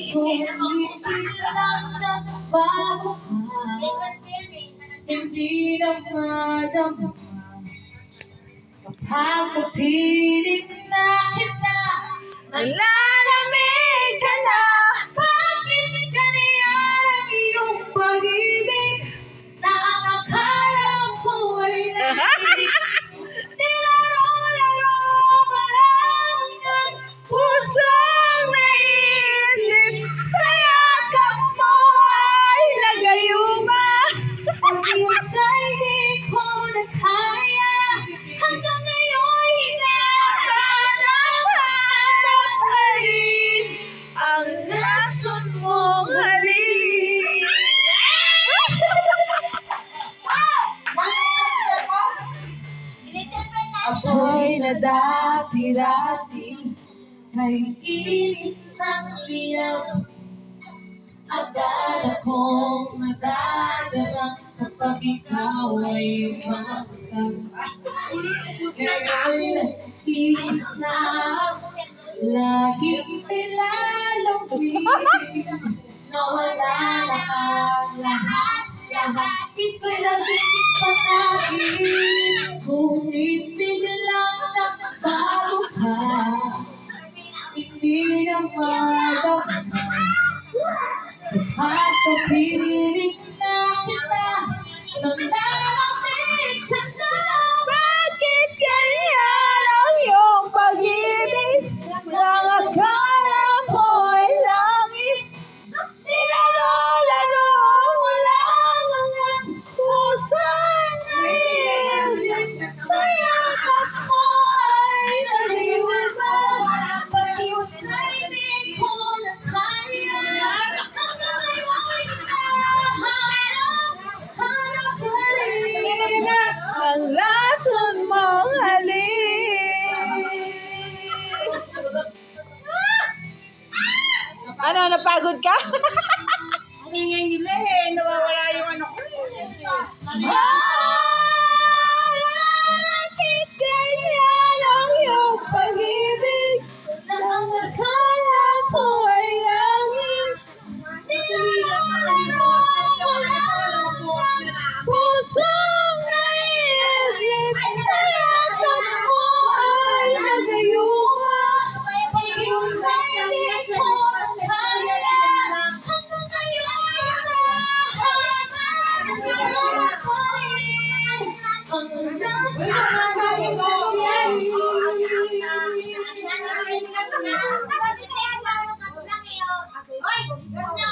Kung hindi lang nagbago ka, hindi na madama. Kapag kapiling na kita, nalalamig ka na. Bakit ganyan ang iyong pag-ibig na ang akala ko ay naiinig? Nilaro-laro mo lang ang pusong naiinip. Sa yakap mo ay nagayuma. Pag-iusay di ko na kaya, hanggang ngayon hinahanap halin ang lason mong halin. Ako'y nadati-dati kay init ng liyaw. Agad akong nadadala kapag ikaw ay umakam. Ngayon nag-iisa, laging nilalong pili. Nawala na ang lahat, ito'y naging pag-ibig. Ngunit biglang nagbago ka, hindi na madama. Kapag kapiling na kita, nalalamig ka na. Bakit ganyan ang iyong pag-ibig? Ang akala ko ay langit. Nilaro-laro mo lang ang pusong naiinip. Sa yakap mo ay naliwala. Pag-iusay di ko na kaya, hanggang ngayon hinahanap halin ang lason mong halin. Ano, napagod ka? Ang ingay nila eh, nawawala yung ano ko. Bakit ganyan ang iyong pag-ibig? Ang akala ko ay langit. Nilaro mo lang ang pusong naiinip. Sa yakap mo ay nagayuma. Pag-iusay di ko na kaya, hanggang ngayon hinahanap halin ang lason mong halin. Hoy!